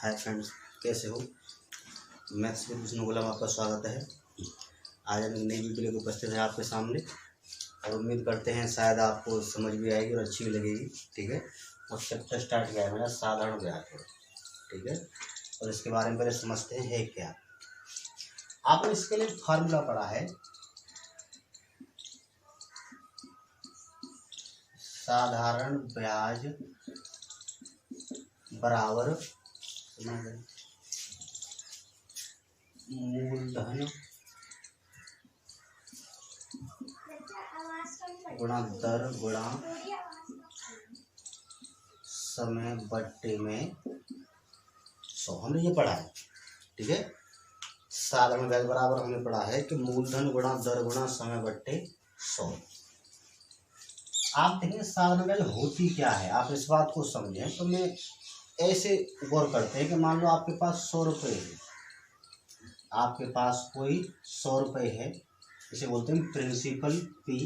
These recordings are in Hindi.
हाय फ्रेंड्स, कैसे हो। मैथ्स के विष्णु गुलाम आपका स्वागत है। आज हम नई वीडियो लेकर उपस्थित हैं आपके सामने और उम्मीद करते हैं शायद आपको समझ भी आएगी और अच्छी भी लगेगी। ठीक है, और चैप्टर स्टार्ट किया है मेरा साधारण व्याज। ठीक है, और इसके बारे में पहले समझते हैं है क्या। आपने इसके लिए फार्मूला पढ़ा है, साधारण ब्याज बराबर मूलधन गुणा दर गुणा समय बट्टे में 100। हमने ये पढ़ा है। ठीक है, साधारण ब्याज बराबर हमने पढ़ा है कि मूलधन गुणा दर गुणा समय बट्टे 100। आप देखें साधारण ब्याज होती क्या है, आप इस बात को समझें। तो मैं ऐसे गौर करते हैं कि मान लो आपके पास 100 रुपये है, आपके पास कोई 100 रुपये है, इसे बोलते हैं प्रिंसिपल पी,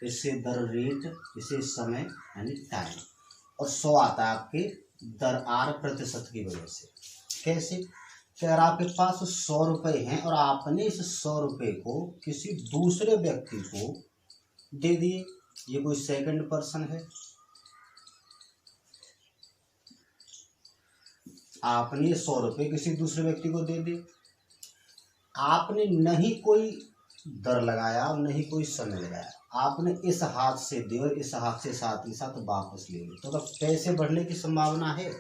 इससे दर रेट, इसे समय यानी टाइम, और 100 आता है आपके दर आर प्रतिशत की वजह से। कैसे कि अगर आपके पास 100 रुपये हैं और आपने इस 100 रुपये को किसी दूसरे व्यक्ति को दे दिए, ये कोई सेकंड पर्सन है, आपने 100 रुपये किसी दूसरे व्यक्ति को दे दिए, आपने नहीं कोई दर लगाया और नहीं कोई समय लगाया, आपने इस हाथ से दिए और इस हाथ से साथ ही साथ वापस ले लिए, तो अगर पैसे बढ़ने की संभावना है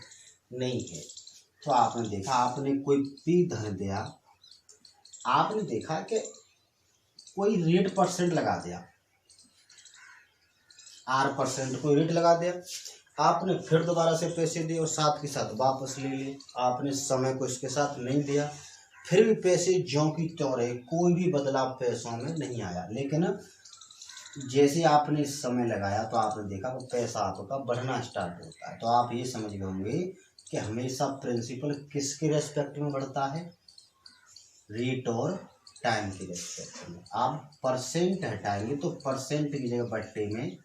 नहीं है। तो आपने देखा, आपने कोई पी धन दिया, आपने देखा कि कोई रेट परसेंट लगा दिया, आर परसेंट कोई रेट लगा दिया, आपने फिर दोबारा से पैसे दिए और साथ के साथ वापस ले लिए, आपने समय को इसके साथ नहीं दिया, फिर भी पैसे ज्यों की त्यों रहे, कोई भी बदलाव पैसों में नहीं आया। लेकिन जैसे आपने समय लगाया तो आपने देखा तो पैसा आपका बढ़ना स्टार्ट होता है। तो आप ये समझ गए होंगे कि हमेशा प्रिंसिपल किसके रेस्पेक्ट में बढ़ता है, रेट और टाइम के रेस्पेक्ट में। आप परसेंट हटाएंगे तो परसेंट की जगह बट्टे में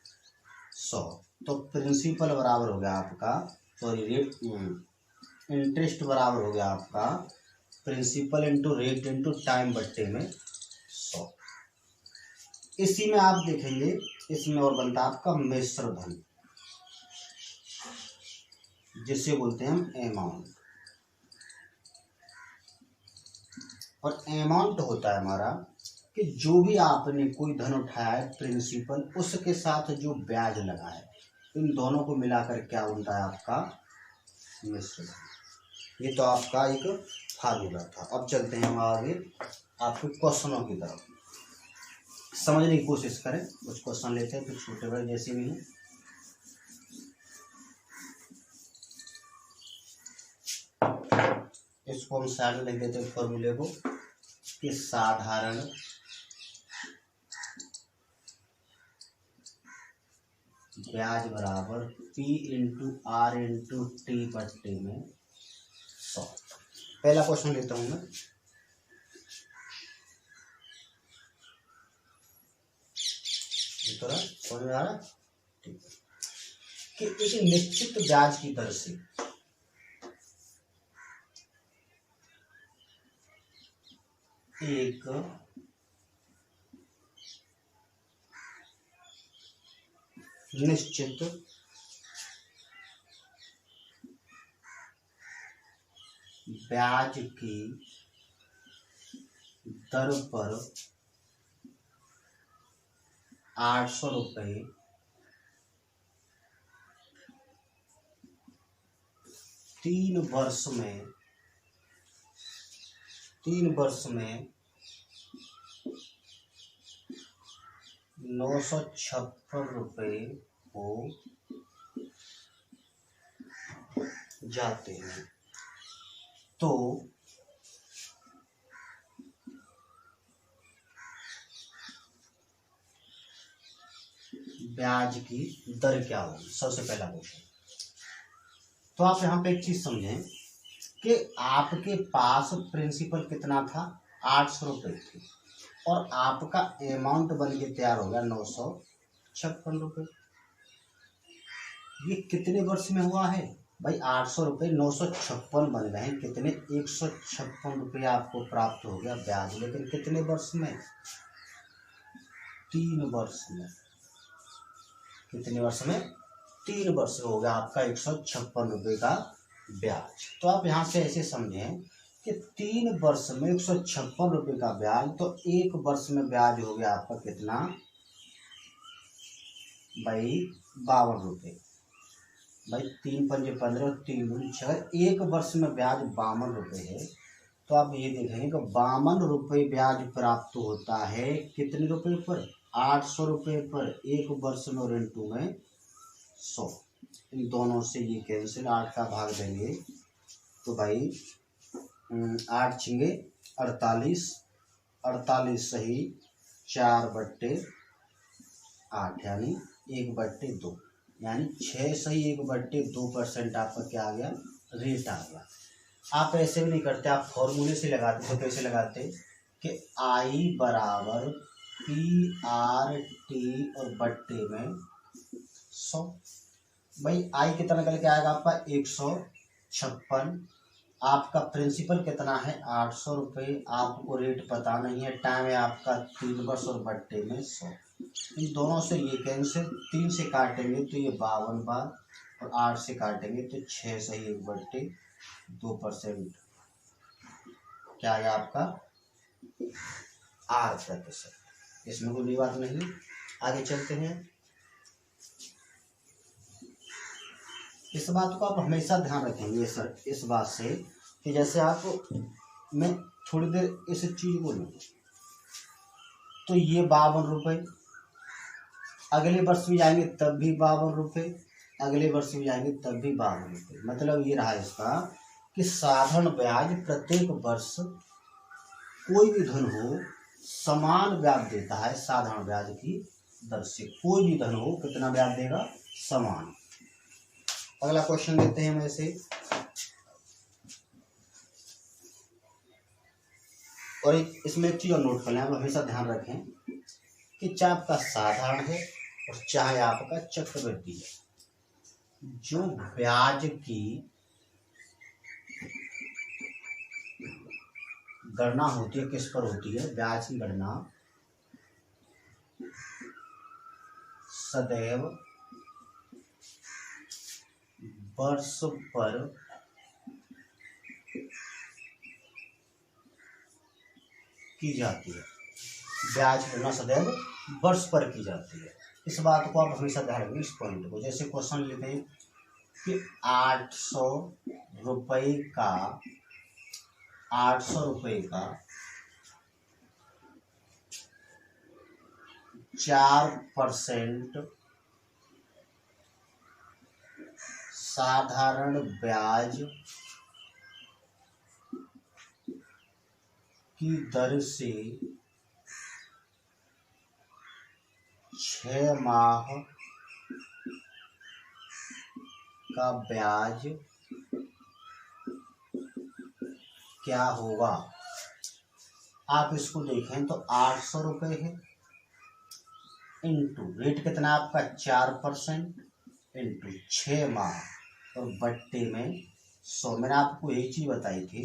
100, तो प्रिंसिपल बराबर हो गया आपका, सॉरी रेट, इंटरेस्ट बराबर हो गया आपका principal into rate into time बट्टे में 100। इसी में आप देखेंगे, इसमें और बनता है आपका मिश्र धन, जिसे बोलते हैं हम अमाउंट। और अमाउंट होता है हमारा कि जो भी आपने कोई धन उठाया है प्रिंसिपल, उसके साथ जो ब्याज लगा है, इन दोनों को मिलाकर क्या बनता है आपका मिश्र धन। ये तो आपका एक फार्मूला था। अब चलते हैं हम आगे आपके क्वेश्चनों की तरफ, समझने की कोशिश करें। कुछ क्वेश्चन लेते हैं, कुछ छोटे बड़े जैसे भी हैं। इसको हम साइड में लिख देते हैं फॉर्मूले को कि साधारण ब्याज बराबर P into R into T बट्टे में 100। पहला क्वेश्चन लेता हूं मैं। थोड़ा समझ में आ रहा है? ठीक है, कि एक निश्चित ब्याज की दर से एक निश्चित ब्याज की दर पर 800 रुपये 3 वर्ष में 956 रुपये हो जाते हैं। तो ब्याज की दर क्या होगी, सबसे पहला क्वेश्चन। तो आप यहाँ पे एक चीज समझें कि आपके पास प्रिंसिपल कितना था, 800 रुपये थी, और आपका अमाउंट बन के तैयार हो गया 956 रुपये। ये कितने वर्ष में हुआ है, भाई 800 रुपये 956 बन गए हैं, कितने 156 रुपये आपको प्राप्त हो गया ब्याज, लेकिन कितने वर्ष में, 3 वर्ष में। कितने वर्ष में, 3 वर्ष हो गया आपका 156 रुपये का ब्याज। तो आप यहाँ से ऐसे समझें कि 3 वर्ष में 156 रुपये का ब्याज, तो 1 वर्ष में ब्याज हो गया आपका कितना भाई, 52 रुपये। भाई 3 पंजे 15, 3 दूनी 6, 1 वर्ष में ब्याज 52 रुपये है। तो आप ये देखेंगे कि 52 रुपये ब्याज प्राप्त होता है कितने रुपए पर, 800 रुपये पर 1 वर्ष में, और इंटू में 100। इन दोनों से ये कैंसिल, 8 का भाग देंगे तो भाई 8 छिंगे 48, 48 सही 4/8 यानी 1/2, यानी 6 सही 1/2% आपका क्या आ गया, रेट आ गया। आप ऐसे भी नहीं करते, आप फॉर्मूले से लगाते हो। कैसे लगाते कि I बराबर PRT और बट्टे में 100। भाई I कितना निकल के आएगा आपका 156, आपका प्रिंसिपल कितना है 800 रुपये, आपको रेट पता नहीं है, टाइम है आपका 3 वर्ष, और बट्टे में 100। इन दोनों से ये कैंसिल, 3 से काटेंगे तो ये 52 बार, और 8 से काटेंगे तो 6 सही 1/2%, क्या आया आपका 8%। इसमें कोई बड़ी बात नहीं। आगे चलते हैं। इस बात को आप हमेशा ध्यान रखेंगे सर, इस बात से कि जैसे आप, मैं थोड़ी देर इस चीज को लूँ तो ये 52 रुपये, अगले वर्ष भी जाएंगे तब भी 52 रुपये, अगले वर्ष भी जाएंगे तब भी 52 रुपये। मतलब ये रहा इसका कि साधारण ब्याज प्रत्येक वर्ष कोई भी धन हो समान ब्याज देता है, साधारण ब्याज की दर से। कोई भी धन हो कितना ब्याज देगा, समान। अगला क्वेश्चन लेते हैं हम ऐसे, और इसमें एक चीज और नोट कर लें, आप हमेशा ध्यान रखें कि चाहे आपका साधारण है और चाहे आपका चक्रवृद्धि है, जो ब्याज की गणना होती है किस पर होती है, ब्याज की गणना सदैव वर्ष पर की जाती है। ब्याज की गणना सदैव वर्ष पर की जाती है। इस बात को आप हमेशा ध्यान रखें, इस पॉइंट को। जैसे क्वेश्चन लेते हैं कि 800 रुपये का 4% साधारण ब्याज की दर से 6 माह का ब्याज क्या होगा। आप इसको देखें तो 800 रुपये है, इंटू रेट कितना आपका 4%, इंटू 6 माह और बट्टे में 100। मैंने आपको यही चीज बताई थी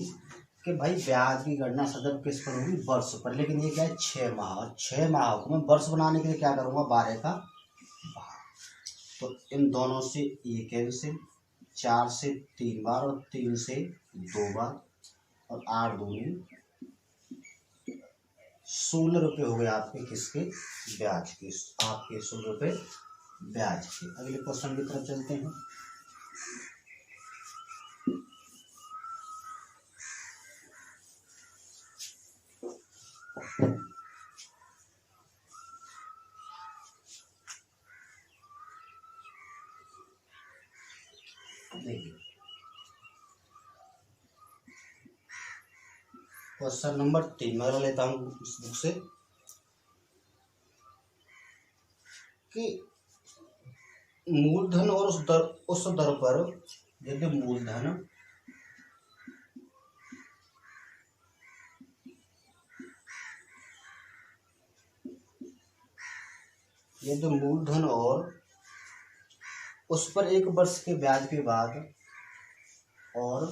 कि भाई ब्याज की गणना सदैव किस पर होगी, वर्ष पर। लेकिन ये क्या है 6 माह, और 6 माह को मैं वर्ष बनाने के लिए क्या करूँगा, 12 का भाग। तो इन दोनों से ये कैंसिल, 4 से 3 बार और 3 से 2 बार, और 8 दूनी 16 रुपये हो गए आपके किसके, ब्याज के, आपके 16 रुपये ब्याज के। अगले क्वेश्चन की तरफ चलते हैं। देखिए क्वेश्चन नंबर 3 मैं लेता हूँ इस बुक से कि मूलधन और उस दर पर यदि मूलधन और उस पर 1 वर्ष के ब्याज के बाद और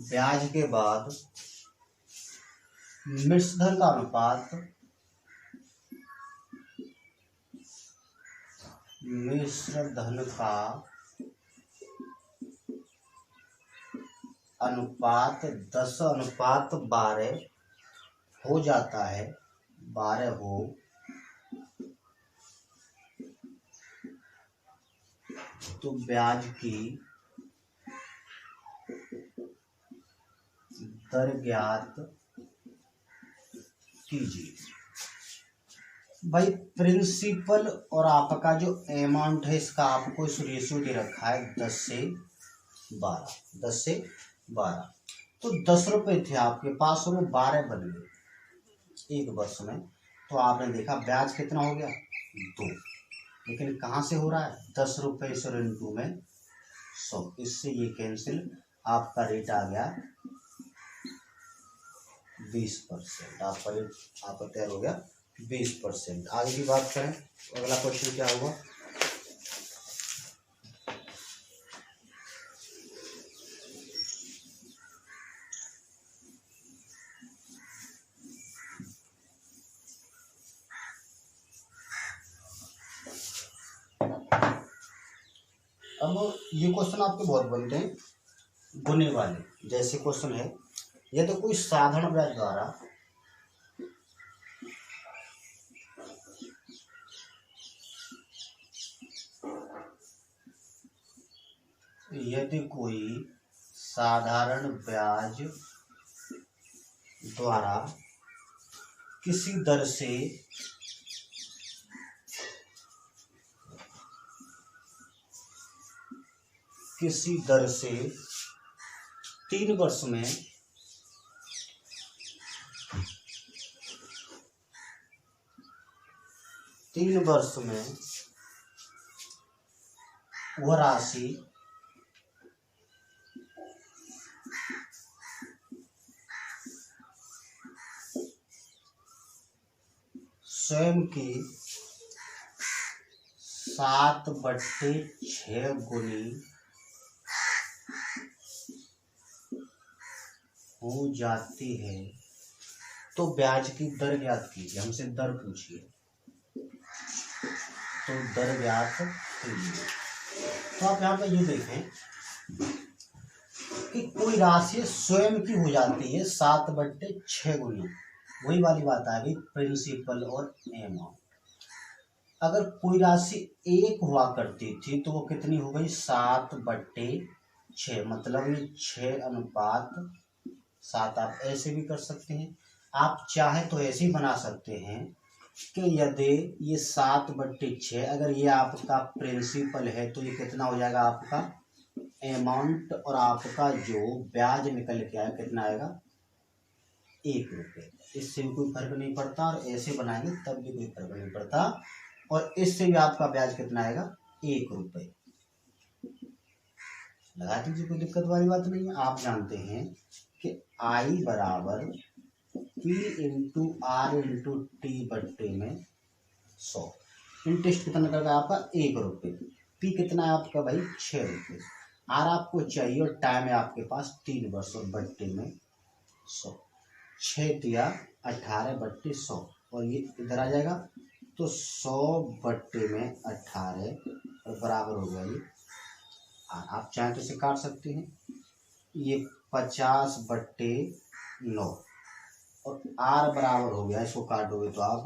ब्याज के बाद मिश्र धन का अनुपात मिश्र धन का अनुपात 10:12 हो जाता है, 12 हो तो ब्याज की दर ज्ञात कीजिए। भाई प्रिंसिपल और आपका जो अमाउंट है इसका आपको इस रेशियो दे रखा है 10 से 12, 10 से 12। तो 10 रुपए थे आपके पास और वो 12 बन गए एक वर्ष में। तो आपने देखा ब्याज कितना हो गया 2, लेकिन कहाँ से हो रहा है 10 रुपए से इंटू में 100, इससे ये कैंसिल, आपका रेट आ गया 20%। आपका रेट आपका तैयार हो गया 20%। आगे की बात करें, अगला क्वेश्चन क्या होगा। अब ये क्वेश्चन आपके बहुत बनते हैं गुने वाले। जैसे क्वेश्चन है, यह तो कोई साधारण ब्याज द्वारा यदि कोई साधारण ब्याज द्वारा किसी दर से किसी दर से 3 वर्ष में वह राशि स्वयं की 7/6 गुनी हो जाती है तो ब्याज की दर ज्ञात कीजिए। हमसे दर पूछिए, तो दर ज्ञात कीजिए। तो आप यहाँ पे ये देखें कि कोई राशि स्वयं की हो जाती है 7/6 गुनी, वही वाली बात आ गई प्रिंसिपल और अमाउंट। अगर कोई राशि 1 हुआ करती थी तो वो कितनी हो गई 7/6, मतलब ये 6:7। आप ऐसे भी कर सकते हैं, आप चाहे तो ऐसे ही बना सकते हैं कि यदि ये 7/6, अगर ये आपका प्रिंसिपल है तो ये कितना हो जाएगा आपका अमाउंट, और आपका जो ब्याज निकल के आया कितना आएगा 1 रुपये। इससे भी कोई फर्क नहीं पड़ता, और ऐसे बनाएंगे तब भी कोई फर्क नहीं पड़ता, और इससे भी आपका ब्याज कितना आएगा 1 रुपये। लगा दीजिए, कोई दिक्कत वाली बात नहीं है। आप जानते हैं कि I बराबर P into R into T बट्टे में 100। इंटरेस्ट कितना निकलेगा आपका 1 रुपये। P कितना है आपका भाई 6 रुपये। R आपको चाहिए और टाइम है आपके पास 3 वर्ष, और बट्टे में 100। 6 दिया 18/100, और ये इधर आ जाएगा तो 100/18 और बराबर हो गया ये। आप चाहें तो इसे काट सकते हैं, ये 50/9, और R बराबर हो गया, इसको काटोगे तो आप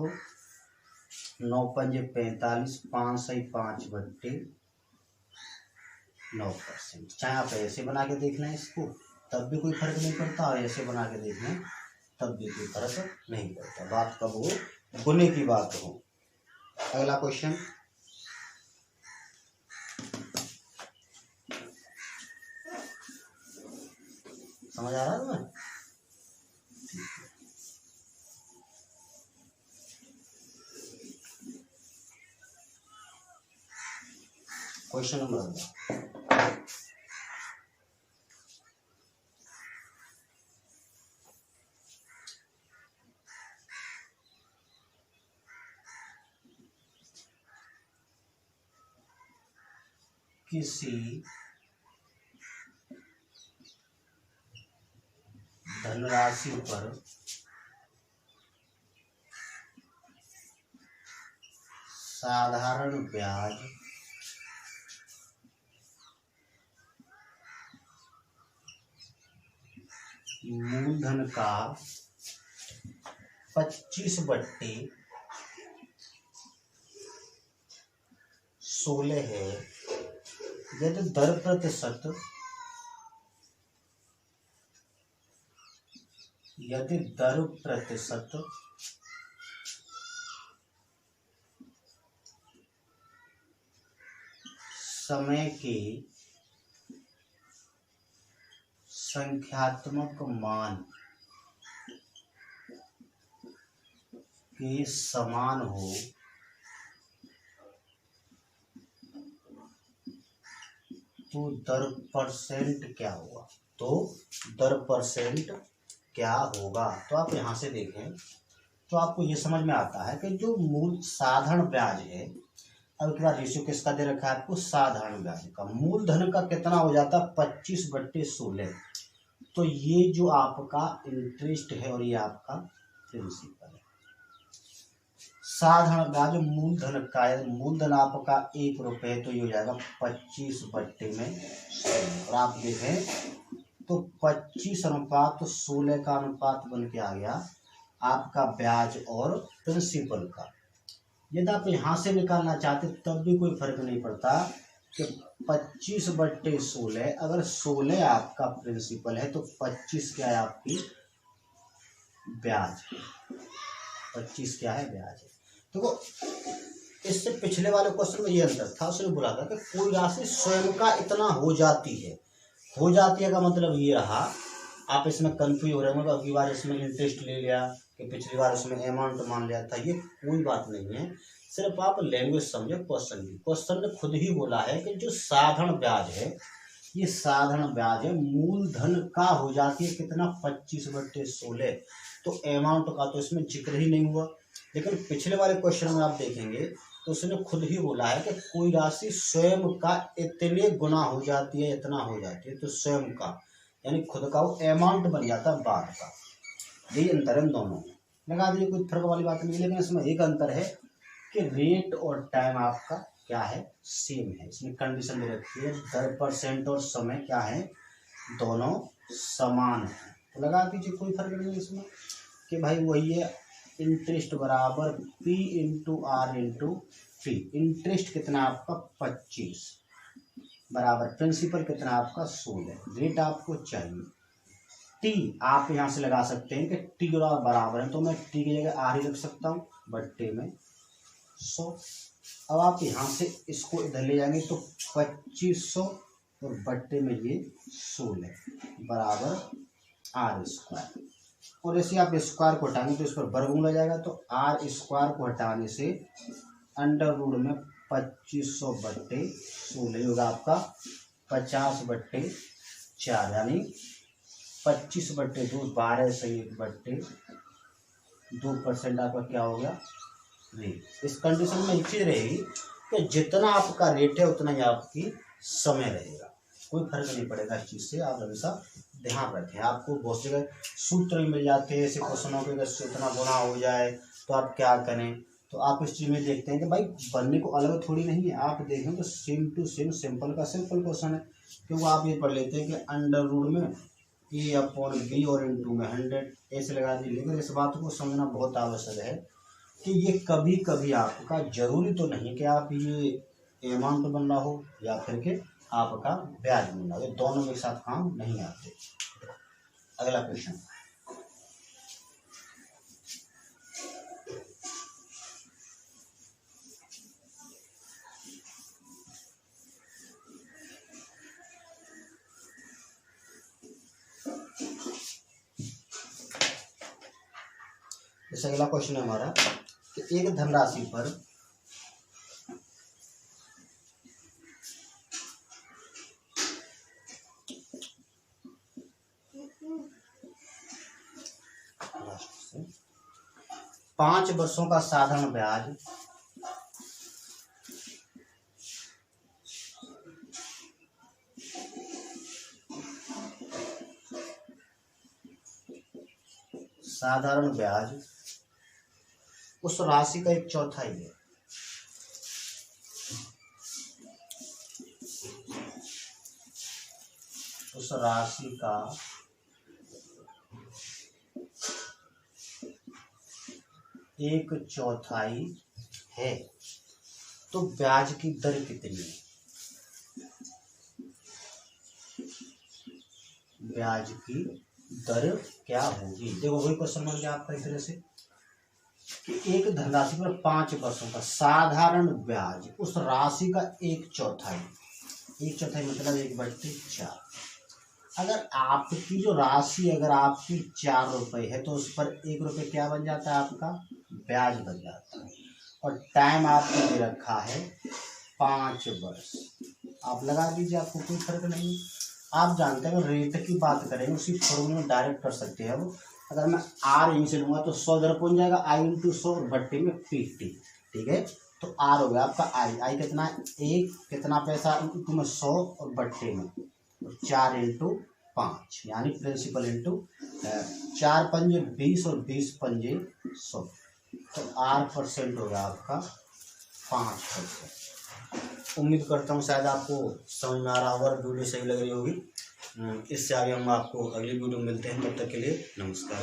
9×5 45, 5 से 5/9%। चाहे आप ऐसे बना के देख लें इसको तब भी कोई फर्क नहीं पड़ता, और ऐसे बना के देख लें तब भी कोई फर्क नहीं पड़ता। बात कब हो, गुने की बात हो। अगला क्वेश्चन, समझ आ रहा है तुम्हें? क्वेश्चन नंबर 11, किसी धनराशि पर साधारण ब्याज मूलधन का 25/16 है यदि दर प्रतिशत समय के संख्यात्मक मान के समान हो तो दर परसेंट क्या होगा। तो दर परसेंट क्या होगा, तो आप यहाँ से देखें तो आपको ये समझ में आता है कि जो मूल साधारण ब्याज है, अब एक बार रेशियो किसका दे रखा है आपको, साधारण ब्याज का। मूलधन का कितना हो जाता है 25/16, तो ये जो आपका इंटरेस्ट है और ये आपका प्रिंसिपल है। साधारण ब्याज मूलधन का है, मूलधन आपका 1 रुपये, तो ये हो जाएगा 25/16। और आप देखें तो 25:16 का अनुपात बन के आ गया आपका ब्याज और प्रिंसिपल का। यदि आप यहाँ से निकालना चाहते तब भी कोई फर्क नहीं पड़ता कि 25/16, अगर 16 आपका प्रिंसिपल है तो 25 क्या है आपकी ब्याज, 25 क्या है ब्याज है। तो इससे पिछले वाले क्वेश्चन में ये अंतर था, उसने बोला था कि कोई राशि स्वयं का इतना हो जाती है का मतलब ये रहा, आप इसमें कंफ्यूज हो रहे होंगे, अगली बार इसमें इंटरेस्ट ले लिया कि पिछली बार उसमें अमाउंट मान लिया था, ये कोई बात नहीं है। सिर्फ आप लैंग्वेज समझे क्वेश्चन ने खुद ही बोला है कि जो साधारण ब्याज है, ये साधारण ब्याज है, मूलधन का हो जाती है कितना 25/16, तो अमाउंट का तो इसमें जिक्र ही नहीं हुआ। लेकिन पिछले वाले क्वेश्चन में आप देखेंगे तो उसने खुद ही बोला है कि कोई राशि स्वयं का इतने गुना हो जाती है, इतना हो जाती है, तो स्वयं का यानी खुद का वो अमाउंट बन जाता है बाद का। यही अंतर है इन दोनों में, लगा दीजिए, कोई फर्क वाली बात नहीं है। लेकिन इसमें एक अंतर है कि रेट और टाइम आपका क्या है, सेम है। इसमें कंडीशन दे रखी है दर परसेंट और समय क्या है, दोनों समान है। तो लगा दीजिए, कोई फर्क नहीं है इसमें कि भाई वही है, इंटरेस्ट बराबर P × R × P। इंटरेस्ट कितना आपका 25 बराबर प्रिंसिपल कितना आपका 16, रेट आपको चाहिए। टी आप यहाँ से लगा सकते हैं कि टी और आर बराबर है, तो मैं टी की जगह आर ही रख सकता हूँ बट्टे में 100। अब आप यहाँ से इसको इधर ले जाएंगे तो 2500 और बट्टे में ये 16 बराबर R²। और ऐसे आप स्क्वायर को हटाएंगे तो इस पर वर्गमूल आ जाएगा, तो R² को हटाने से अंडर रूट में 2500/16 होगा आपका 50/4, यानी 25/2 12 से 1/2% आपका क्या हो गया रेट। इस कंडीशन में एक चीज रहेगी कि जितना आपका रेट है उतना ही आपकी समय रहेगा, कोई फर्क नहीं पड़ेगा इस चीज से। आप हमेशा ध्यान रखें, आपको बहुत जगह सूत्र मिल जाते हैं ऐसे क्वेश्चनों के, अगर इतना गुना हो जाए तो आप क्या करें। तो आप इस चीज में देखते हैं कि भाई बनने को अलग थोड़ी नहीं है, आप देखें तो सेम टू सेम सिंपल का सिंपल क्वेश्चन है। क्योंकि आप ये पढ़ लेते हैं कि अंडर रूट में A/B और इंटू में 100 ऐसे लगा दी। लेकिन इस बात को समझना बहुत आवश्यक है कि ये कभी कभी आपका जरूरी तो नहीं कि आप ये अमाउंट बन रहा हो या फिर के आपका ब्याज बन रहा हो, दोनों एक साथ काम नहीं आते। अगला क्वेश्चन, जैसे अगला क्वेश्चन है हमारा कि एक धनराशि पर पाँच वर्षों का साधारण ब्याज साधारण ब्याज उस राशि का 1/4 है। उस राशि का 1/4 है। तो ब्याज की दर कितनी है? ब्याज की दर क्या होगी? देखो वही क्वेश्चन बन गया आपका इस तरह से कि एक धनराशि पर 5 वर्षों का साधारण ब्याज उस राशि का 1/4, 1/4 मतलब 1/4। अगर आपकी जो राशि अगर आपकी 4 रुपए है तो उस पर 1 रुपये क्या बन जाता है? आपका ब्याज बन जाता है। और टाइम आपको दे रखा है 5 वर्ष। आप लगा दीजिए, आपको कोई फर्क नहीं। आप जानते हैं रेट की बात करें उसी फॉर्मूले में डायरेक्ट कर सकते हैं। अब अगर मैं आर यहीं से लूँगा तो 100 इधर पहुँच जाएगा, आई इंटू 100 और भट्टे में 50, ठीक है। तो आर हो गया आपका आई कितना है? 1 कितना पैसा इंटू में 100 और भट्टे में 4 इंटू 5 यानी प्रिंसिपल इंटू 4 पंजे 20 और 20 पंजे 100। तो R% होगा आपका 5%। उम्मीद करता हूँ शायद आपको समझ में आ रहा होगा, वीडियो सही लग रही होगी। इससे आगे हम आपको अगली वीडियो मिलते हैं, तब तक के लिए नमस्कार।